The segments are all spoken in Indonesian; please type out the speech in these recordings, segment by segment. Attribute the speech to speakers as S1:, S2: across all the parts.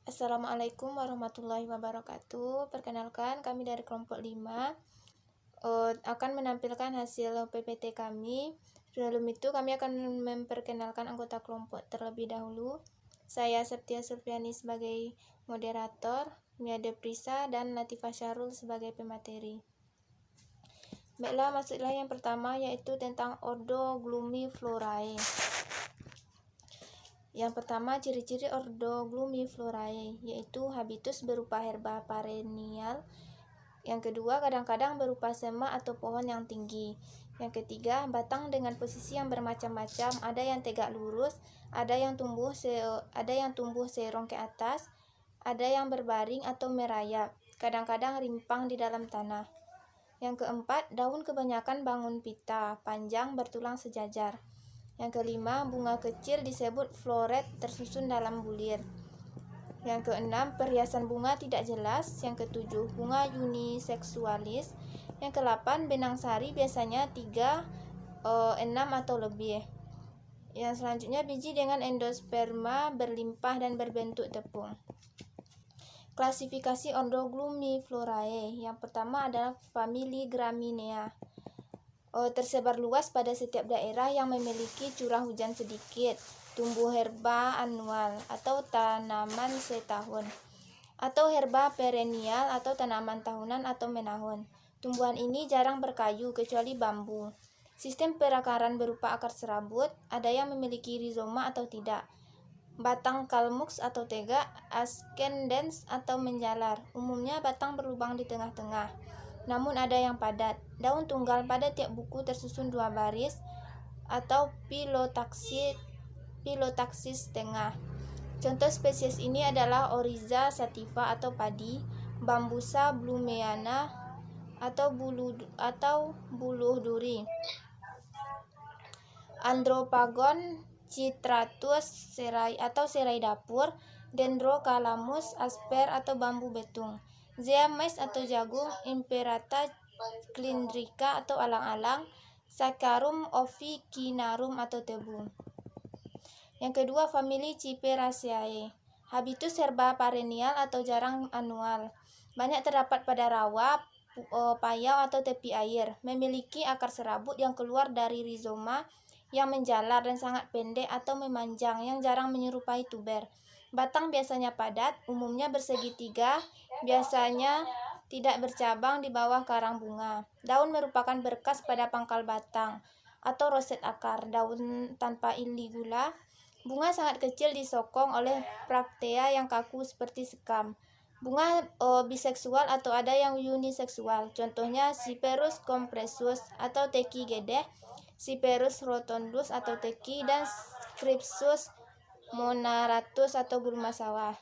S1: Assalamualaikum warahmatullahi wabarakatuh. Perkenalkan, kami dari kelompok 5 akan menampilkan hasil PPT kami. Sebelum itu, kami akan memperkenalkan anggota kelompok terlebih dahulu. Saya Septia Sulfiani sebagai moderator, Mia Deprisa, dan Latifah Syarul sebagai pemateri. Baiklah, masuklah yang pertama, yaitu tentang Ordo Glumiflorae. Yang pertama, ciri-ciri Ordo Glumiflorae, yaitu habitus berupa herba perennial. Yang kedua, kadang-kadang berupa sema atau pohon yang tinggi. Yang ketiga, batang dengan posisi yang bermacam-macam, ada yang tegak lurus, ada yang tumbuh serong ke atas, ada yang berbaring atau merayap, kadang-kadang rimpang di dalam tanah. Yang keempat, daun kebanyakan bangun pita, panjang bertulang sejajar. Yang kelima, bunga kecil disebut floret tersusun dalam bulir. Yang keenam, perhiasan bunga tidak jelas. Yang ketujuh, bunga uniseksualis. Yang kedelapan, benang sari biasanya 3, 6 atau lebih. Yang selanjutnya, biji dengan endosperma berlimpah dan berbentuk tepung. Klasifikasi Ordo Glumiflorae. Yang pertama adalah famili Graminea. Tersebar luas pada setiap daerah yang memiliki curah hujan sedikit. Tumbuh herba anual atau tanaman setahun, atau herba perennial atau tanaman tahunan atau menahun. Tumbuhan ini jarang berkayu kecuali bambu. Sistem perakaran berupa akar serabut, ada yang memiliki rizoma atau tidak. Batang kalmux atau tegak, ascendens atau menjalar. Umumnya batang berlubang di tengah-tengah, namun ada yang padat. Daun tunggal pada tiap buku tersusun 2 baris atau pilotaksis tengah. Contoh spesies ini adalah Oryza sativa atau padi, Bambusa blumeana atau buluh duri, Andropagon citratus serai atau serai dapur, Dendrocalamus asper atau bambu betung, Zea mays atau jagung, Imperata cylindrica atau alang-alang, Saccharum officinarum atau tebu. Yang kedua, famili Ciperaceae. Habitus herba perennial atau jarang anual. Banyak terdapat pada rawa, payau atau tepi air. Memiliki akar serabut yang keluar dari rizoma yang menjalar dan sangat pendek atau memanjang yang jarang menyerupai tuber. Batang biasanya padat, umumnya bersegi 3, biasanya tidak bercabang di bawah karang bunga. Daun merupakan berkas pada pangkal batang atau roset akar. Daun tanpa ligula. Bunga sangat kecil disokong oleh braktea yang kaku seperti sekam. Bunga biseksual atau ada yang uniseksual. Contohnya Cyperus compressus atau teki gedeh, Cyperus rotundus atau teki, dan Crypsus monaratus atau gurma sawah.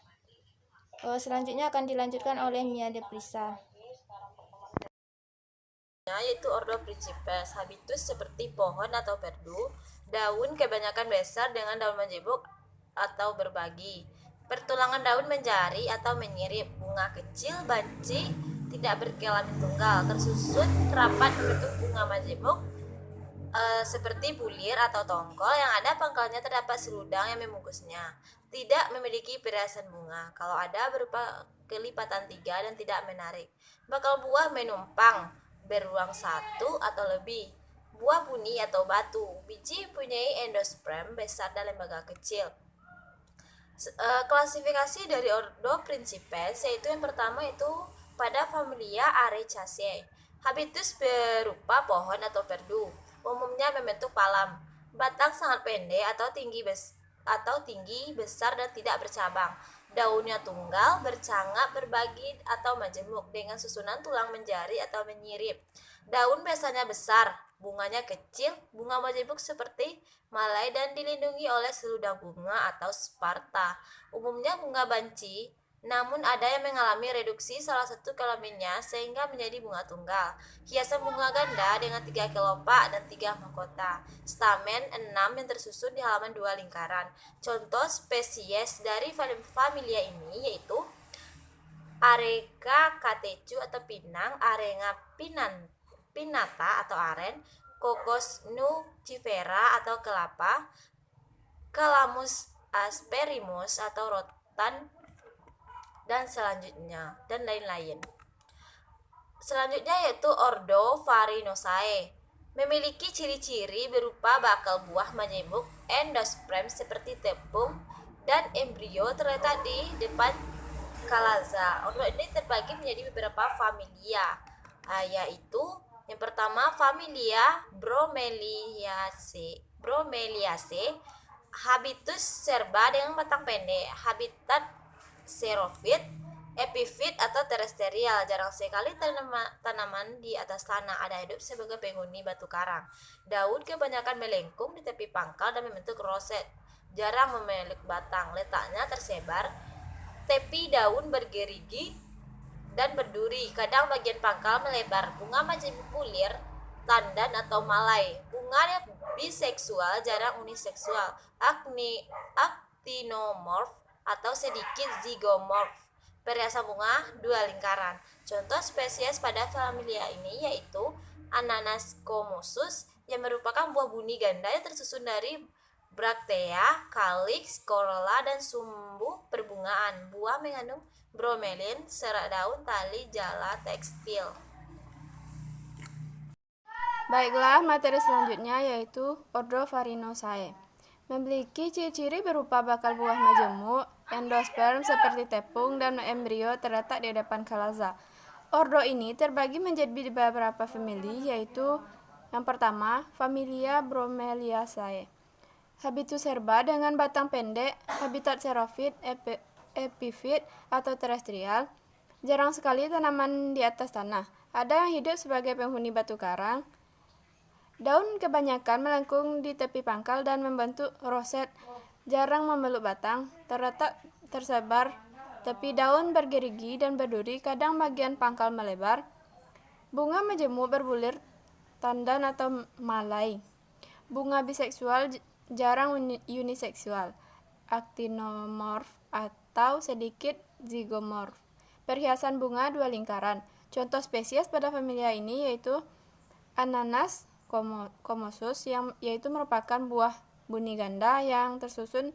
S1: Selanjutnya akan dilanjutkan oleh Mia Deprisa.
S2: Yaitu Ordo Principes. Habitus seperti pohon atau perdu. Daun kebanyakan besar dengan daun majemuk atau berbagi. Pertulangan daun menjari atau menyirip. Bunga kecil, banci, tidak berkelamin tunggal, tersusun rapat membentuk bunga majemuk seperti bulir atau tongkol yang ada pangkalnya terdapat seludang yang membungkusnya. Tidak memiliki perhiasan bunga. Kalau ada berupa kelipatan 3 dan tidak menarik. Bakal buah menumpang, beruang 1 atau lebih. Buah buni atau batu. Biji mempunyai endosperm besar dan lembaga kecil. Klasifikasi dari Ordo Principes yaitu yang pertama itu pada familia Arecaceae. Habitus berupa pohon atau perdu. Umumnya membentuk palam. Batang sangat pendek atau tinggi, besar dan tidak bercabang. Daunnya tunggal, bercangap, berbagi atau majemuk dengan susunan tulang menjari atau menyirip. Daun biasanya besar, bunganya kecil, bunga majemuk seperti malai dan dilindungi oleh seludang bunga atau sparta. Umumnya bunga banci, namun ada yang mengalami reduksi salah satu kelaminnya sehingga menjadi bunga tunggal. Hiasan bunga ganda dengan 3 kelopak dan 3 mahkota. Stamen 6 yang tersusun di halaman 2 lingkaran. Contoh spesies dari familia ini yaitu Areca catechu atau pinang, Arenga pinata atau aren, Cocos nucifera atau kelapa, Calamus asperimus atau rotan, dan selanjutnya, dan lain-lain. Selanjutnya yaitu Ordo Farinosae. Memiliki ciri-ciri berupa bakal buah majemuk, endosperm seperti tepung, dan embrio terletak di depan kalaza. Ordo ini terbagi menjadi beberapa familia, yaitu yang pertama familia Bromeliaceae, habitus serba dengan batang pendek, habitat xerophyt, epifit atau terestrial. Jarang sekali tanaman di atas tanah, ada hidup sebagai penghuni batu karang. Daun kebanyakan melengkung di tepi pangkal dan membentuk roset, jarang memiliki batang. Letaknya tersebar, tepi daun bergerigi dan berduri, kadang bagian pangkal melebar. Bunga majemuk bulir, tandan atau malai. Bunga biseksual, jarang uniseksual. Actinomorph atau sedikit zygomorph. Perhiasan bunga dua lingkaran. Contoh spesies pada familia ini yaitu Ananas comosus yang merupakan buah buni ganda yang tersusun dari braktea, kaliks, corolla, dan sumbu perbungaan. Buah mengandung bromelin, serat daun, tali, jala, tekstil.
S1: Baiklah, materi selanjutnya yaitu Ordo Farinosae. Memiliki ciri-ciri berupa bakal buah majemuk, endosperm seperti tepung, dan embrio terletak di depan kalaza. Ordo ini terbagi menjadi beberapa famili, yaitu yang pertama, familia Bromeliaceae. Habitus herba dengan batang pendek, habitat xerophyt, epifit, atau terestrial. Jarang sekali tanaman di atas tanah. Ada yang hidup sebagai penghuni batu karang. Daun kebanyakan melengkung di tepi pangkal dan membentuk roset, jarang memeluk batang, terletak tersebar, tepi daun bergerigi dan berduri, kadang bagian pangkal melebar. Bunga majemuk berbulir, tandan atau malai. Bunga biseksual, jarang uniseksual, actinomorph atau sedikit zygomorph. Perhiasan bunga dua lingkaran. Contoh spesies pada familia ini yaitu Ananas comosus, yaitu merupakan buah buni ganda yang tersusun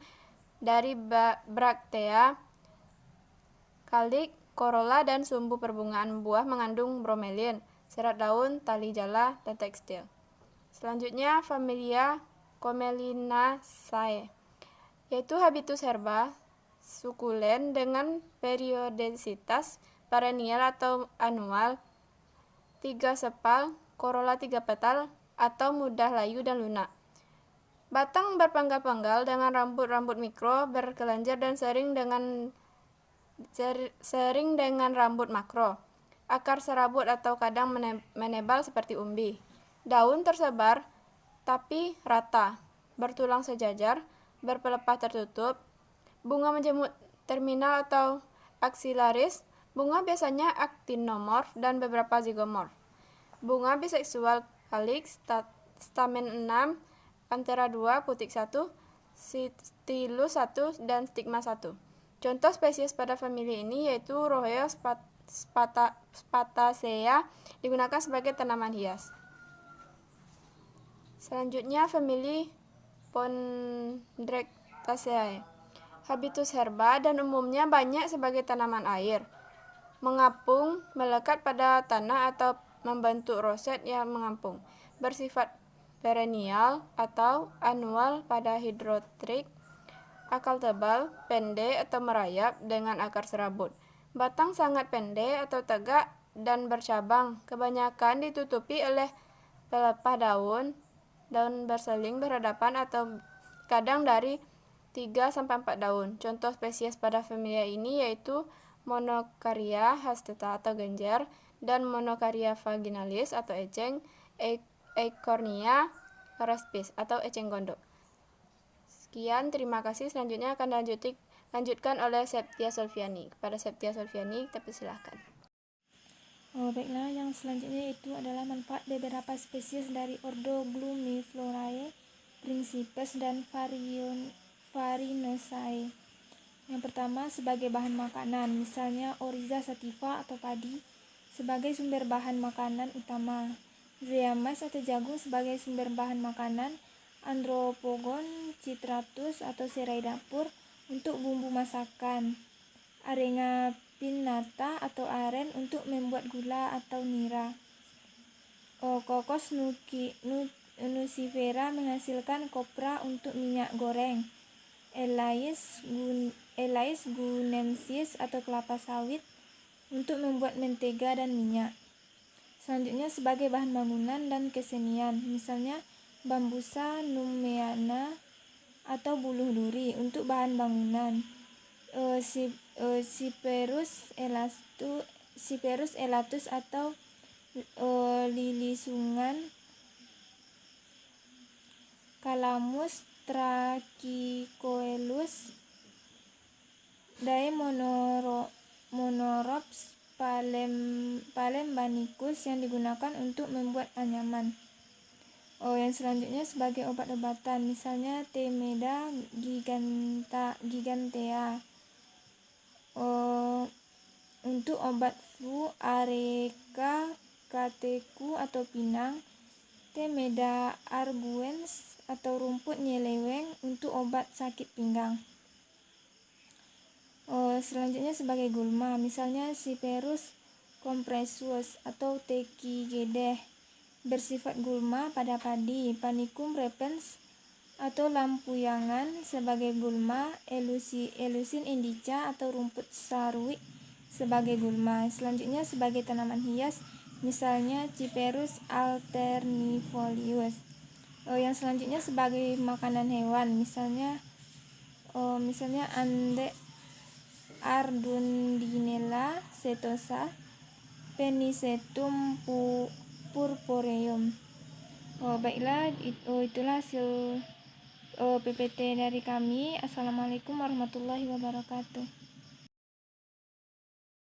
S1: dari braktea, kalik, corolla, dan sumbu perbungaan. Buah mengandung bromelin, serat daun, tali jala, dan tekstil. Selanjutnya familia Commelinaceae, yaitu habitus herba, sukulen dengan periodisitas perennial atau anual, 3 sepal, corolla 3 petal, atau mudah layu dan lunak. Batang berpanggal-panggal dengan rambut-rambut mikro, berkelenjar dan sering dengan rambut makro. Akar serabut atau kadang menebal seperti umbi. Daun tersebar tapi rata, bertulang sejajar, berpelepah tertutup. Bunga majemuk terminal atau axillaris. Bunga biasanya actinomorph dan beberapa zygomorph. Bunga biseksual, kaliks, stamen 6, antera 2, putik 1, stilus 1, dan stigma 1. Contoh spesies pada famili ini yaitu Roheo spatacea, digunakan sebagai tanaman hias. Selanjutnya famili Pondrectaceae. Habitus herba dan umumnya banyak sebagai tanaman air, mengapung, melekat pada tanah atau membentuk roset yang mengapung. Bersifat perennial atau anual pada hidrotrik, akar tebal, pendek atau merayap dengan akar serabut. Batang sangat pendek atau tegak dan bercabang, kebanyakan ditutupi oleh pelepah daun berseling berhadapan atau kadang dari 3-4 daun. Contoh spesies pada familia ini yaitu Monocaria hastata atau genjer, dan Monocaria vaginalis atau eceng, Eichhornia raspis atau eceng gondok. Sekian, terima kasih. Selanjutnya akan lanjutkan oleh Septia Solviani. Kepada Septia Solviani, silakan.
S3: Baiklah, yang selanjutnya itu adalah manfaat beberapa spesies dari Ordo Glumiflorae, Principes, dan Farinosae. Yang pertama, sebagai bahan makanan, misalnya Oryza sativa atau padi sebagai sumber bahan makanan utama, Zeamas atau jagung sebagai sumber bahan makanan, Andropogon citratus atau serai dapur untuk bumbu masakan, Arenga pinnata atau aren untuk membuat gula atau nira. Cocos nucifera menghasilkan kopra untuk minyak goreng. Elais gunensis atau kelapa sawit untuk membuat mentega dan minyak. Selanjutnya sebagai bahan bangunan dan kesenian, misalnya bambusa numeana atau buluh duri untuk bahan bangunan. Cyperus elatus atau lilisungan, Calamus trachycoelus, Daemonorops palembanicus yang digunakan untuk membuat anyaman. Yang selanjutnya sebagai obat-obatan, misalnya Temeda gigantea untuk obat flu, Areca catechu atau pinang, Temeda arguens atau rumput nyeleweng untuk obat sakit pinggang. Selanjutnya sebagai gulma, misalnya Cyperus compressus atau teki gedeh bersifat gulma pada padi, Panicum repens atau lampuyangan sebagai gulma, Elusin indica atau rumput saruik sebagai gulma. Selanjutnya sebagai tanaman hias, misalnya Cyperus alternifolius. Yang selanjutnya sebagai makanan hewan, misalnya Ardundinella setosa, Penicetum purpureum. Baiklah, itulah hasil PPT dari kami. Assalamualaikum warahmatullahi wabarakatuh.